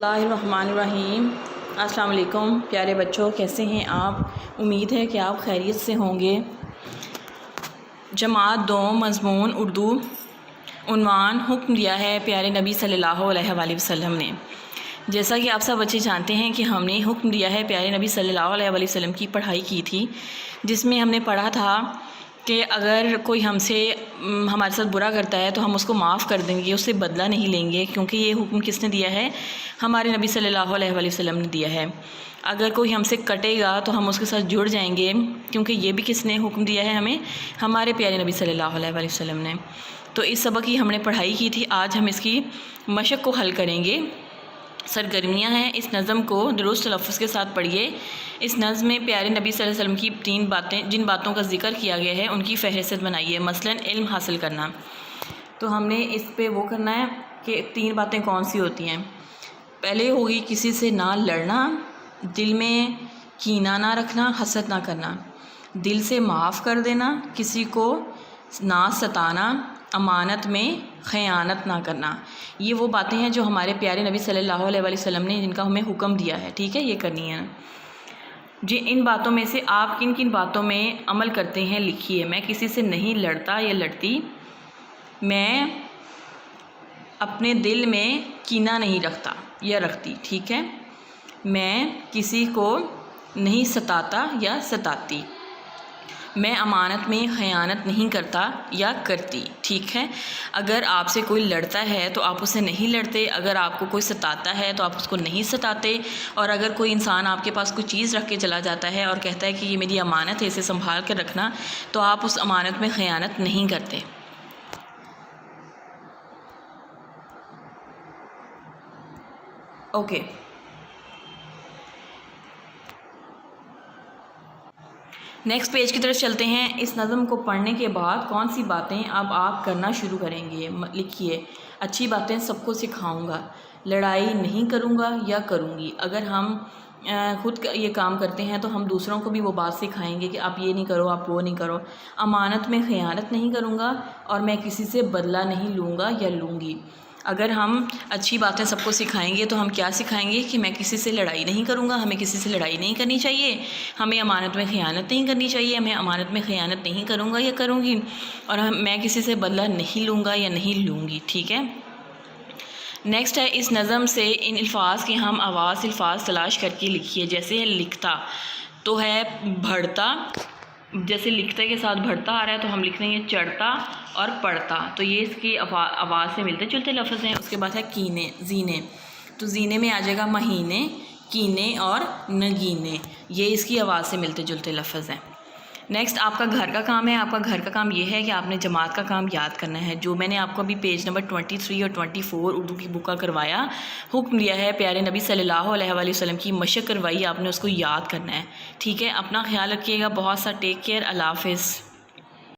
اللہ الرحمن الرحیم۔ السلام علیکم پیارے بچوں، کیسے ہیں آپ؟ امید ہے کہ آپ خیریت سے ہوں گے۔ جماعت دوم مضمون اردو، عنوان حکم دیا ہے پیارے نبی صلی اللہ علیہ وآلہ وسلم نے۔ جیسا کہ آپ سب بچے جانتے ہیں کہ ہم نے حکم دیا ہے پیارے نبی صلی اللہ علیہ وآلہ وسلم کی پڑھائی کی تھی، جس میں ہم نے پڑھا تھا کہ اگر کوئی ہمارے ساتھ برا کرتا ہے تو ہم اس کو معاف کر دیں گے، اس سے بدلہ نہیں لیں گے، کیونکہ یہ حکم کس نے دیا ہے؟ ہمارے نبی صلی اللہ علیہ وآلہ وسلم نے دیا ہے۔ اگر کوئی ہم سے کٹے گا تو ہم اس کے ساتھ جڑ جائیں گے، کیونکہ یہ بھی کس نے حکم دیا ہے ہمیں؟ ہمارے پیارے نبی صلی اللہ علیہ وآلہ وسلم نے۔ تو اس سبق کی ہم نے پڑھائی کی تھی، آج ہم اس کی مشق کو حل کریں گے۔ سرگرمیاں ہیں، اس نظم کو درست تلفظ کے ساتھ پڑھیے۔ اس نظم میں پیارے نبی صلی اللہ علیہ وسلم کی 3 باتیں، جن باتوں کا ذکر کیا گیا ہے، ان کی فہرست بنائیے۔ مثلاً علم حاصل کرنا، تو ہم نے اس پہ وہ کرنا ہے کہ 3 باتیں کون سی ہوتی ہیں۔ پہلے ہوگی کسی سے نہ لڑنا، دل میں کینہ نہ رکھنا، حسد نہ کرنا، دل سے معاف کر دینا، کسی کو نہ ستانا، امانت میں خیانت نہ کرنا۔ یہ وہ باتیں ہیں جو ہمارے پیارے نبی صلی اللہ علیہ وآلہ وسلم نے، جن کا ہمیں حکم دیا ہے، ٹھیک ہے، یہ کرنی ہے جی۔ ان باتوں میں سے آپ کن کن باتوں میں عمل کرتے ہیں لکھیے۔ میں کسی سے نہیں لڑتا یا لڑتی، میں اپنے دل میں کینہ نہیں رکھتا یا رکھتی، ٹھیک ہے، میں کسی کو نہیں ستاتا یا ستاتی، میں امانت میں خیانت نہیں کرتا یا کرتی، ٹھیک ہے۔ اگر آپ سے کوئی لڑتا ہے تو آپ اسے نہیں لڑتے، اگر آپ کو کوئی ستاتا ہے تو آپ اس کو نہیں ستاتے، اور اگر کوئی انسان آپ کے پاس کوئی چیز رکھ کے چلا جاتا ہے اور کہتا ہے کہ یہ میری امانت ہے، اسے سنبھال کر رکھنا، تو آپ اس امانت میں خیانت نہیں کرتے۔ اوکے، نیکسٹ پیج کی طرف چلتے ہیں۔ اس نظم کو پڑھنے کے بعد کون سی باتیں اب آپ کرنا شروع کریں گے؟ لکھیے۔ اچھی باتیں سب کو سکھاؤں گا، لڑائی نہیں کروں گا یا کروں گی۔ اگر ہم خود یہ کام کرتے ہیں تو ہم دوسروں کو بھی وہ بات سکھائیں گے کہ آپ یہ نہیں کرو، آپ وہ نہیں کرو۔ امانت میں خیانت نہیں کروں گا، اور میں کسی سے بدلہ نہیں لوں گا یا لوں گی۔ اگر ہم اچھی باتیں سب کو سکھائیں گے تو ہم کیا سکھائیں گے؟ کہ میں کسی سے لڑائی نہیں کروں گا، ہمیں کسی سے لڑائی نہیں کرنی چاہیے، ہمیں امانت میں خیانت نہیں کرنی چاہیے، میں امانت میں خیانت نہیں کروں گا یا کروں گی، اور میں کسی سے بدلہ نہیں لوں گا یا نہیں لوں گی، ٹھیک ہے۔ نیکسٹ ہے، اس نظم سے ان الفاظ کے ہم آواز الفاظ تلاش کر کے لکھیے۔ جیسے لکھتا تو ہے بڑھتا، جیسے لکھتے کے ساتھ بڑھتا آ رہا ہے تو ہم لکھ لیں گے چڑھتا اور پڑھتا، تو یہ اس کی آواز سے ملتے جلتے لفظ ہیں۔ اس کے بعد ہے کینے، زینے، تو زینے میں آ جائے گا مہینے، کینے اور نگینے، یہ اس کی آواز سے ملتے جلتے لفظ ہیں۔ نیکسٹ آپ کا گھر کا کام ہے۔ آپ کا گھر کا کام یہ ہے کہ آپ نے جماعت کا کام یاد کرنا ہے، جو میں نے آپ کو ابھی پیج نمبر 23 اور 24 اردو کی بک کا کروایا، حکم دیا ہے پیارے نبی صلی اللہ علیہ وآلہ وسلم کی مشق کروائی، آپ نے اس کو یاد کرنا ہے، ٹھیک ہے۔ اپنا خیال رکھیے گا، بہت سا ٹیک کیئر، اللہ حافظ۔